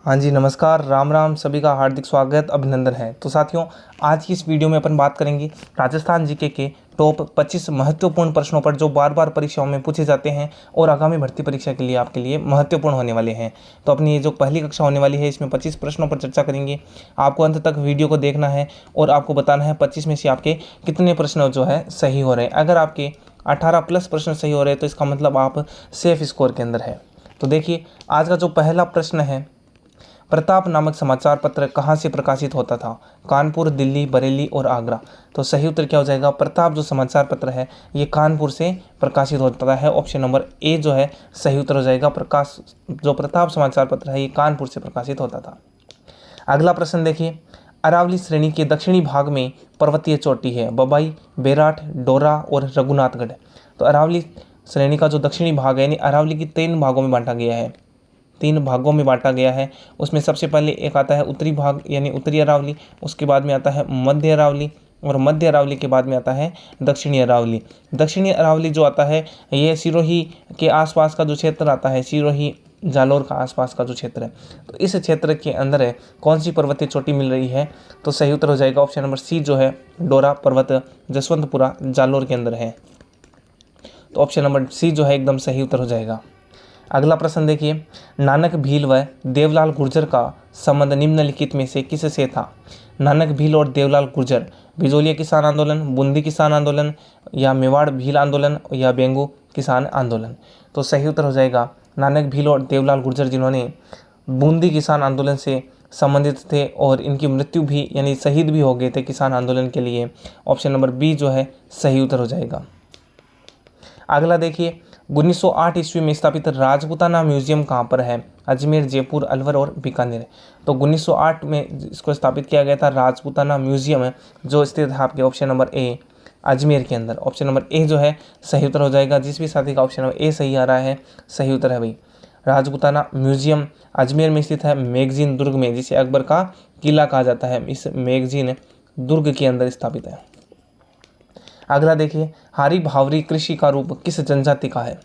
हाँ जी, नमस्कार, राम राम, सभी का हार्दिक स्वागत अभिनंदन है। तो साथियों, आज की इस वीडियो में अपन बात करेंगे राजस्थान जीके के टॉप 25 महत्वपूर्ण प्रश्नों पर जो बार बार परीक्षाओं में पूछे जाते हैं और आगामी भर्ती परीक्षा के लिए आपके लिए महत्वपूर्ण होने वाले हैं। तो अपनी ये जो पहली कक्षा होने वाली है इसमें 25 प्रश्नों पर चर्चा करेंगे। आपको अंत तक वीडियो को देखना है और आपको बताना है 25 में से आपके कितने प्रश्न जो है सही हो रहे हैं। अगर आपके 18 प्लस प्रश्न सही हो रहे हैं तो इसका मतलब आप सेफ स्कोर के अंदर है। तो देखिए, आज का जो पहला प्रश्न है, प्रताप नामक समाचार पत्र कहाँ से प्रकाशित होता था? कानपुर, दिल्ली, बरेली और आगरा। तो सही उत्तर क्या हो जाएगा? प्रताप जो समाचार पत्र है ये कानपुर से प्रकाशित होता है। ऑप्शन नंबर ए जो है सही उत्तर हो जाएगा। जो प्रताप समाचार पत्र है ये कानपुर से प्रकाशित होता था। अगला प्रश्न देखिए, अरावली श्रेणी के दक्षिणी भाग में पर्वतीय चोटी है? बबाई, बेराट, डोरा और रघुनाथगढ़। तो अरावली श्रेणी का जो दक्षिणी भाग है यानी अरावली की 3 भागों में बांटा गया है। 3 भागों में बांटा गया है। उसमें सबसे पहले एक आता है उत्तरी भाग यानी उत्तरी अरावली, उसके बाद में आता है मध्य अरावली और मध्य अरावली के बाद में आता है दक्षिणी अरावली। दक्षिणी अरावली जो आता है ये सिरोही के आसपास का जो क्षेत्र आता है, सिरोही जालोर का आसपास का जो क्षेत्र है, तो इस क्षेत्र के अंदर है कौन सी पर्वतीय चोटी मिल रही है? तो सही उत्तर हो जाएगा ऑप्शन नंबर सी जो है डोरा पर्वत जसवंतपुरा जालोर के अंदर है। तो ऑप्शन नंबर सी जो है एकदम सही उत्तर हो जाएगा। अगला प्रश्न देखिए, नानक भील व देवलाल गुर्जर का संबंध निम्नलिखित में से किससे था? नानक भील और देवलाल गुर्जर, बिजोलिया किसान आंदोलन, बूंदी किसान आंदोलन या मेवाड़ भील आंदोलन या बेंगू किसान आंदोलन। तो सही उत्तर हो जाएगा नानक भील और देवलाल गुर्जर, जिन्होंने बूंदी किसान आंदोलन से संबंधित थे और इनकी मृत्यु भी यानी शहीद भी हो गए थे किसान आंदोलन के लिए। ऑप्शन नंबर बी जो है सही उत्तर हो जाएगा। अगला देखिए, 1908 ईस्वी में स्थापित राजपूताना म्यूजियम कहाँ पर है? अजमेर, जयपुर, अलवर और बीकानेर। तो 1908 में इसको स्थापित किया गया था राजपूताना म्यूजियम है जो स्थित है आपके ऑप्शन नंबर ए अजमेर के अंदर। ऑप्शन नंबर ए जो है सही उत्तर हो जाएगा। जिस भी साथी का ऑप्शन नंबर ए सही आ रहा है सही उत्तर है भाई। राजपूताना म्यूजियम अजमेर में स्थित है, मैगजीन दुर्ग में, जिसे अकबर का किला कहा जाता है, इस मैगजीन दुर्ग के अंदर स्थापित है। अगला देखिए, हारी भावरी कृषि का रूप किस जनजाति का है?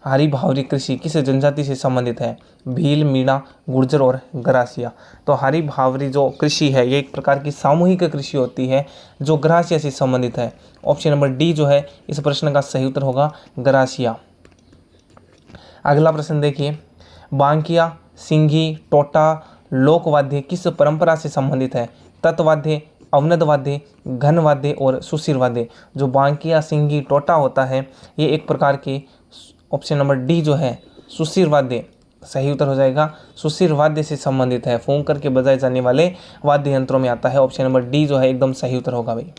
हारी भावरी कृषि किस जनजाति से संबंधित है? भील, मीणा, गुर्जर और गरासिया। तो हारी भावरी जो कृषि है ये एक प्रकार की सामूहिक कृषि होती है जो गरासिया से संबंधित है। ऑप्शन नंबर डी जो है इस प्रश्न का सही उत्तर होगा गरासिया। अगला प्रश्न देखिए, बांकिया, सिंघी, टोटा लोकवाद्य किस परंपरा से संबंधित है? तत्वाद्य, अवनद वाद्य, घन वाद्य और सुशिर वाद्य। जो बांकिया, सिंघी, टोटा होता है ये एक प्रकार के, ऑप्शन नंबर डी जो है सुशिर वाद्य सही उत्तर हो जाएगा। सुशिर वाद्य से संबंधित है, फूंक करके बजाए जाने वाले वाद्य यंत्रों में आता है। ऑप्शन नंबर डी जो है एकदम सही उत्तर होगा भाई।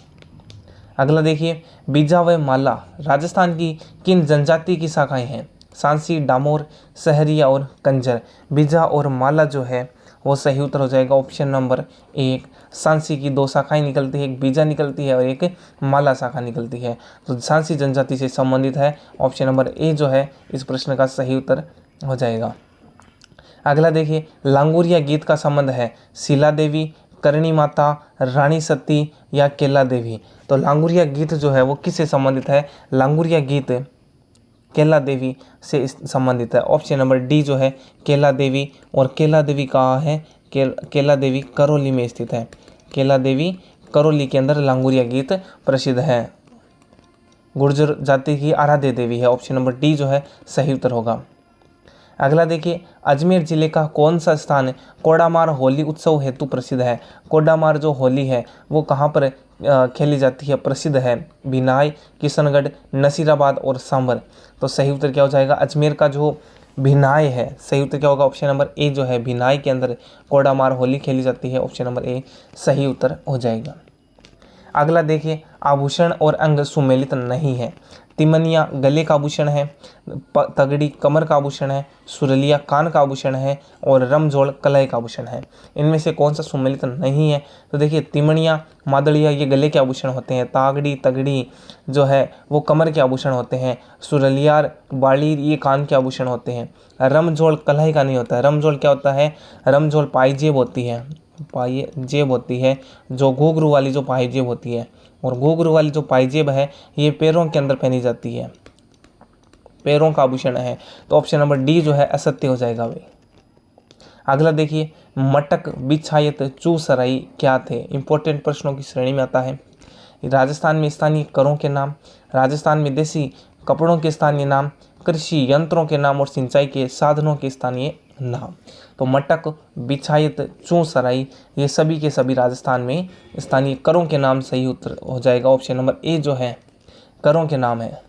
अगला देखिए, बीजा व माला राजस्थान की किन जनजाति की शाखाएं हैं? सांसी, डामोर, सहरिया और कंजर। बीजा और माला जो है वो सही उत्तर हो जाएगा ऑप्शन नंबर एक। सांसी की 2 शाखाएं निकलती है, एक बीजा निकलती है और एक माला शाखा निकलती है। तो सांसी जनजाति से संबंधित है। ऑप्शन नंबर ए जो है इस प्रश्न का सही उत्तर हो जाएगा। अगला देखिए, लांगुरिया गीत का संबंध है शीला देवी, करणी माता, रानी सती या केला देवी। तो लांगुरिया गीत जो है वो किससे संबंधित है? लांगुरिया गीत केला देवी से संबंधित है। ऑप्शन नंबर डी जो है केला देवी। और केला देवी कहाँ है? केला देवी करौली में स्थित है। केला देवी करौली के अंदर लांगुरिया गीत प्रसिद्ध है। गुर्जर जाति की आराध्य देवी है। ऑप्शन नंबर डी जो है सही उत्तर होगा। अगला देखिए, अजमेर जिले का कौन सा स्थान कोडामार होली उत्सव हेतु प्रसिद्ध है? कोडामार जो होली है वो कहाँ पर खेली जाती है, प्रसिद्ध है? बिनाई, किशनगढ़, नसीराबाद और सांभर। तो सही उत्तर क्या हो जाएगा? अजमेर का जो भिनाई है, सही उत्तर क्या होगा? ऑप्शन नंबर ए जो है भिनाई के अंदर कोडामार होली खेली जाती है। ऑप्शन नंबर ए सही उत्तर हो जाएगा। अगला देखिए, आभूषण और अंग सुमेलित नहीं है। तिमनिया गले का आभूषण है, तगड़ी कमर का आभूषण है, सुरलिया कान का आभूषण है और रमझोल कलाई का आभूषण है। इनमें से कौन सा सुमेलित नहीं है? तो देखिए, तिमनिया, मादड़िया ये गले के आभूषण होते हैं, तागड़ी तगड़ी जो है वो कमर के आभूषण होते हैं, सुरलियार बालीर ये कान के आभूषण होते हैं। रमझोल कलाई का नहीं होता है। रमझोल क्या होता है? रमझोल पायजेब होती है, पायजेब होती है, जो घुंघरू वाली जो पायजेब होती है। और घुंघरू वाली जो पायजेब है ये पैरों के अंदर पहनी जाती है, पैरों का आभूषण है। तो ऑप्शन नंबर डी जो है असत्य हो जाएगा भाई। अगला देखिए, मटक बिछायत चूसराई क्या थे? इंपॉर्टेंट प्रश्नों की श्रेणी में आता है। राजस्थान में स्थानीय करों के नाम, राजस्थान में देसी कपड़ों के स्थानीय नाम, कृषि यंत्रों के नाम और सिंचाई के साधनों के स्थानीय नाम। तो मटक बिछायत चूसराई ये सभी के सभी राजस्थान में स्थानीय करों के नाम सही उत्तर हो जाएगा। ऑप्शन नंबर ए जो है करों के नाम है।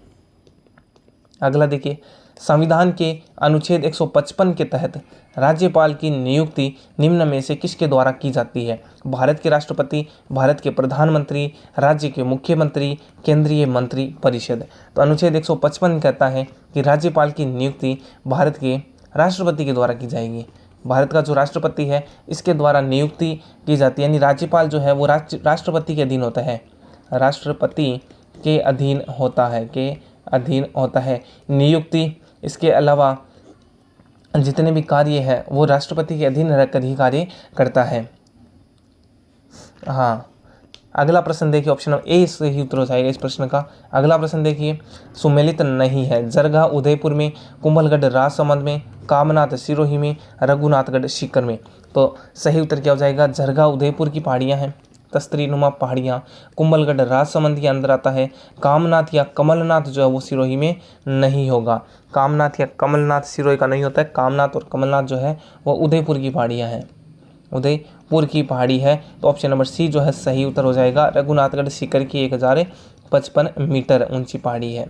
अगला देखिए, संविधान के अनुच्छेद 155 के तहत राज्यपाल की नियुक्ति निम्न में से किसके द्वारा की जाती है? भारत के राष्ट्रपति, भारत के प्रधानमंत्री, राज्य के मुख्यमंत्री, केंद्रीय मंत्री परिषद। तो अनुच्छेद 155 कहता है कि राज्यपाल की नियुक्ति भारत के राष्ट्रपति के द्वारा की जाएगी। भारत का जो राष्ट्रपति है इसके द्वारा नियुक्ति की जाती है, यानी राज्यपाल जो है वो राष्ट्रपति के अधीन होता है, राष्ट्रपति के अधीन होता है नियुक्ति। इसके अलावा जितने भी कार्य है वो राष्ट्रपति के अधीन रहकर ही कार्य करता है। हाँ, अगला प्रश्न देखिए, ऑप्शन नंबर ए सही उत्तर हो जाएगा इस प्रश्न का। अगला प्रश्न देखिए, सुमेलित नहीं है। जरगा उदयपुर में, कुंभलगढ़ राजसमंद में, कामनाथ सिरोही में, रघुनाथगढ़ सीकर में। तो सही उत्तर क्या हो जाएगा? जरगा उदयपुर की पहाड़ियाँ हैं, तस्तरीनुमा पहाड़ियाँ। कुंभलगढ़ राजसमंद के अंदर आता है। कामनाथ या कमलनाथ जो है वो सिरोही में नहीं होगा। कामनाथ या कमलनाथ सिरोही का नहीं होता है। कामनाथ और कमलनाथ जो है वो उदयपुर की पहाड़ियाँ हैं, उदयपुर की पहाड़ी है। तो ऑप्शन नंबर सी जो है सही उत्तर हो जाएगा। रघुनाथगढ़ सीकर की 1055 मीटर ऊंची पहाड़ी है।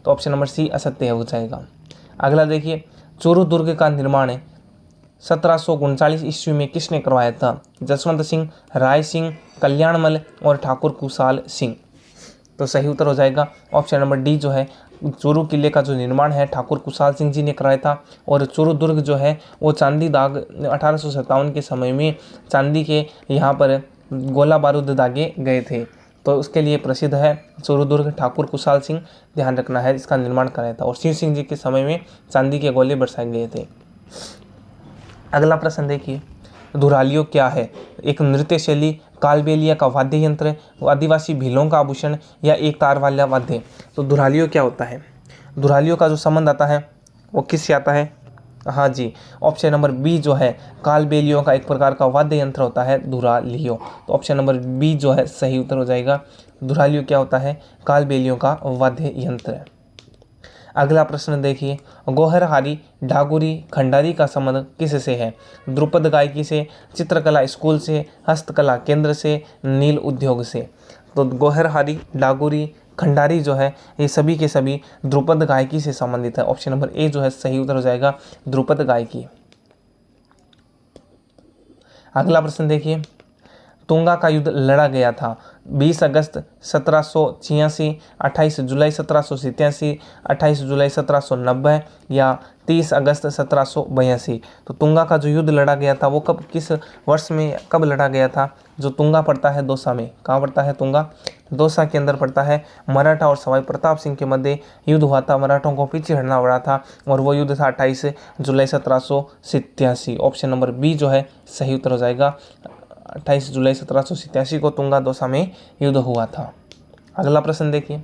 तो ऑप्शन नंबर सी असत्य हो जाएगा। अगला देखिए, चोरू दुर्ग का निर्माण 1739 ईस्वी में किसने करवाया था? जसवंत सिंह, राय सिंह, कल्याणमल और ठाकुर कुशाल सिंह। तो सही उत्तर हो जाएगा ऑप्शन नंबर डी जो है। चोरू किले का जो निर्माण है ठाकुर कुशाल सिंह जी ने कराया था। और चोरू दुर्ग जो है वो चांदी दाग 1857 के समय में चांदी के यहाँ पर गोला बारूद दागे गए थे, तो उसके लिए प्रसिद्ध है चोरू दुर्ग। ठाकुर कुशाल सिंह, ध्यान रखना है, इसका निर्माण कराया था। और शिव सिंह जी के समय में चांदी के गोले बरसाए गए थे। अगला प्रश्न देखिए, धुरालियो क्या है? एक नृत्य शैली, कालबेलिया का वाद्य यंत्र, आदिवासी भीलों का आभूषण या एक तार वाला वाद्य। तो धुरालियो क्या होता है? धुरालियो का जो संबंध आता है वो किससे आता है? हाँ जी, ऑप्शन नंबर बी जो है कालबेलियों का एक प्रकार का वाद्य यंत्र होता है धुरालियो। तो ऑप्शन नंबर बी जो है सही उत्तर हो जाएगा। धुरालियो क्या होता है? कालबेलियों का वाद्य यंत्र है। अगला प्रश्न देखिए, गोहरहारी, डागुरी, खंडारी का संबंध किससे है? ध्रुपद गायकी से, चित्रकला स्कूल से, हस्तकला केंद्र से, नील उद्योग से। तो गोहरहारी, डागुरी, खंडारी जो है ये सभी के सभी ध्रुपद गायकी से संबंधित है। ऑप्शन नंबर ए जो है सही उत्तर हो जाएगा, ध्रुपद गायकी। अगला प्रश्न देखिए, तुंगा का युद्ध लड़ा गया था 20 अगस्त 1786, 28 जुलाई 1787, 28 जुलाई 1790 या 30 अगस्त 1782। तो तुंगा का जो युद्ध लड़ा गया था वो कब, किस वर्ष में कब लड़ा गया था? जो तुंगा पड़ता है दौसा में। कहाँ पड़ता है तुंगा? दौसा के अंदर पड़ता है। मराठा और सवाई प्रताप सिंह के मध्य युद्ध हुआ था, मराठों को पीछे हटना पड़ा था और वो युद्ध था 28 जुलाई 1787। ऑप्शन नंबर बी जो है सही उत्तर हो जाएगा। 28 जुलाई 1787 को तुंगा दौसा में युद्ध हुआ था। अगला प्रश्न देखिए,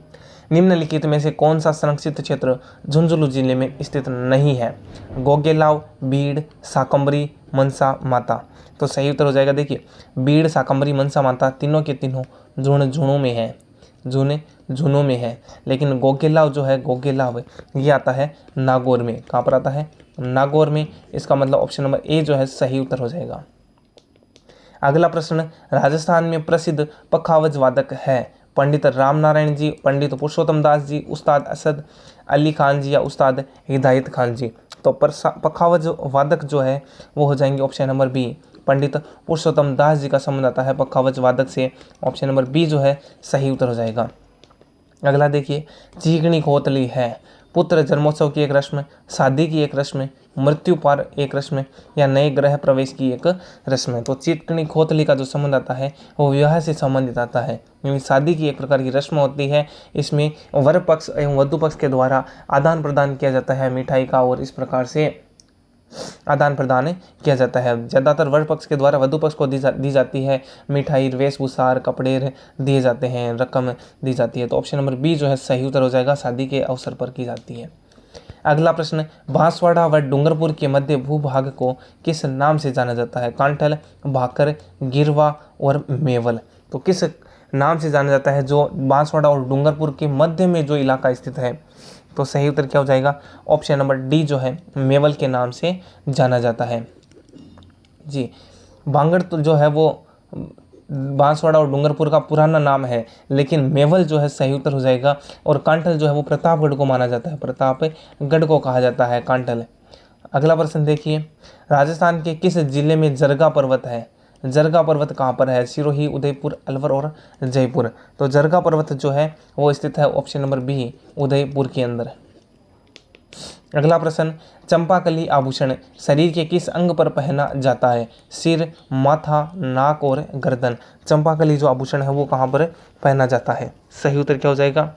निम्नलिखित में से कौन सा संरक्षित क्षेत्र झुंझुनू जिले में स्थित नहीं है? गोगेलाव, बीड़, शाकंभरी, मनसा माता। तो सही उत्तर हो जाएगा, देखिए बीड़, शाकंभरी, मनसा माता तीनों के तीनों झुंझुनू में है, झुंझुनू में है। लेकिन गोगेलाव जो है, गोगेलाव ये आता है नागौर में। कहाँ पर आता है? नागौर में। इसका मतलब ऑप्शन नंबर ए जो है सही उत्तर हो जाएगा। अगला प्रश्न, राजस्थान में प्रसिद्ध पखावज वादक है? पंडित रामनारायण जी, पंडित पुरुषोत्तम दास जी, उस्ताद असद अली खान जी या उस्ताद हिदायत खान जी। तो पखावज वादक जो है वो हो जाएंगे ऑप्शन नंबर बी, पंडित पुरुषोत्तम दास जी का संबंध आता है पखावज वादक से। ऑप्शन नंबर बी जो है सही उत्तर हो जाएगा। अगला देखिए, चीकणी खोतली है पुत्र जन्मोत्सव की एक रस्म, शादी की एक रस्म, मृत्यु पर एक रस्म या नए ग्रह प्रवेश की एक रस्म। तो चीकणी खोतली का जो संबंध आता है वो विवाह से संबंधित आता है, यानी शादी की एक प्रकार की रस्म होती है। इसमें वर पक्ष एवं वधु पक्ष के द्वारा आदान प्रदान किया जाता है मिठाई का, और इस प्रकार से आदान प्रदान किया जाता है। ज़्यादातर वर पक्ष के द्वारा वधु पक्ष को दी जाती है मिठाई, वेशभूषा, कपड़े दिए जाते हैं, रकम दी जाती है। तो ऑप्शन नंबर बी जो है सही उत्तर हो जाएगा, शादी के अवसर पर की जाती है। अगला प्रश्न, बांसवाड़ा व डूंगरपुर के मध्य भूभाग को किस नाम से जाना जाता है? कांठल, भाकर, गिरवा और मेवल। तो किस नाम से जाना जाता है जो बांसवाड़ा और डूंगरपुर के मध्य में जो इलाका स्थित है? तो सही उत्तर क्या हो जाएगा? ऑप्शन नंबर डी जो है मेवल के नाम से जाना जाता है जी। बांगड़ तो जो है वो बांसवाड़ा और डूंगरपुर का पुराना नाम है, लेकिन मेवल जो है सही उत्तर हो जाएगा। और कांठल जो है वो प्रतापगढ़ को माना जाता है, प्रतापगढ़ को कहा जाता है कांठल। अगला प्रश्न देखिए, राजस्थान के किस जिले में जरगा पर्वत है? जरगा पर्वत कहाँ पर है? सिरोही, उदयपुर, अलवर और जयपुर। तो जरगा पर्वत जो है वो स्थित है ऑप्शन नंबर बी, उदयपुर के अंदर। अगला प्रश्न, चंपाकली आभूषण शरीर के किस अंग पर पहना जाता है? सिर, माथा, नाक और गर्दन। चंपाकली जो आभूषण है वो कहाँ पर पहना जाता है? सही उत्तर क्या हो जाएगा?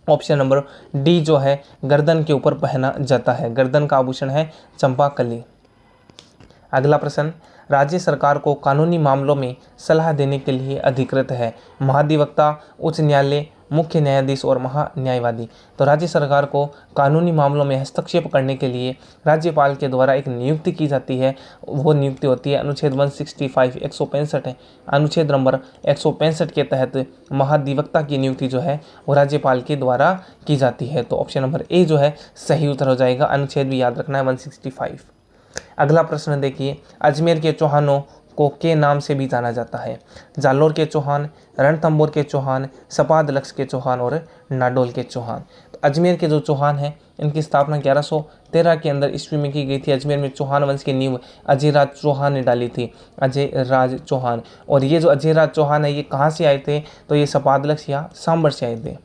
ऑप्शन नंबर डी जो है गर्दन के ऊपर पहना जाता है, गर्दन का आभूषण है चंपाकली। अगला प्रश्न, राज्य सरकार को कानूनी मामलों में सलाह देने के लिए अधिकृत है? महाधिवक्ता, उच्च न्यायालय, मुख्य न्यायाधीश और महान्यायवादी। तो राज्य सरकार को कानूनी मामलों में हस्तक्षेप करने के लिए राज्यपाल के द्वारा एक नियुक्ति की जाती है। वो नियुक्ति होती है अनुच्छेद 165 165 है, अनुच्छेद नंबर 165 के तहत महाधिवक्ता की नियुक्ति जो है वो राज्यपाल के द्वारा की जाती है। तो ऑप्शन नंबर ए जो है सही उत्तर हो जाएगा। अनुच्छेद भी याद रखना है 165। अगला प्रश्न देखिए, अजमेर के चौहानों को के नाम से भी जाना जाता है? जालोर के चौहान, रणथंभौर के चौहान, सपादलक्ष के चौहान और नाडोल के चौहान। तो अजमेर के जो चौहान हैं इनकी स्थापना 1113 के अंदर ईस्वी में की गई थी। अजमेर में चौहान वंश की नींव अजयराज चौहान ने डाली थी, अजयराज चौहान। और ये जो अजयराज चौहान है ये कहाँ से आए थे? तो ये सपादलक्ष या सांबर से आए थे,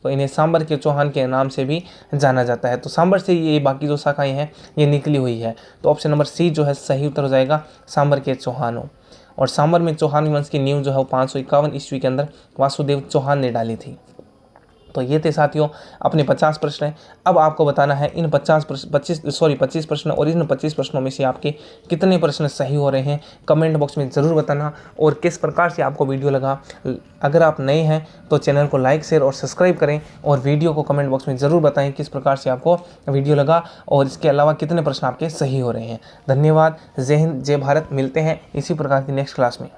तो इन्हें सांबर के चौहान के नाम से भी जाना जाता है। तो सांबर से ये बाकी जो शाखाएं हैं ये निकली हुई है। तो ऑप्शन नंबर सी जो है सही उत्तर हो जाएगा, सांबर के चौहानों। और सांबर में चौहान वंश की नींव जो है वो 551 ईस्वी के अंदर वासुदेव चौहान ने डाली थी। तो ये थे साथियों अपने 50 प्रश्न। अब आपको बताना है इन 25 प्रश्न और इन 25 प्रश्नों में से आपके कितने प्रश्न सही हो रहे हैं, कमेंट बॉक्स में ज़रूर बताना। और किस प्रकार से आपको वीडियो लगा, अगर आप नए हैं तो चैनल को लाइक, शेयर और सब्सक्राइब करें। और वीडियो को कमेंट बॉक्स में ज़रूर बताएं किस प्रकार से आपको वीडियो लगा और इसके अलावा कितने प्रश्न आपके सही हो रहे हैं। धन्यवाद। जय हिंद, जय भारत। मिलते हैं इसी प्रकार की नेक्स्ट क्लास में।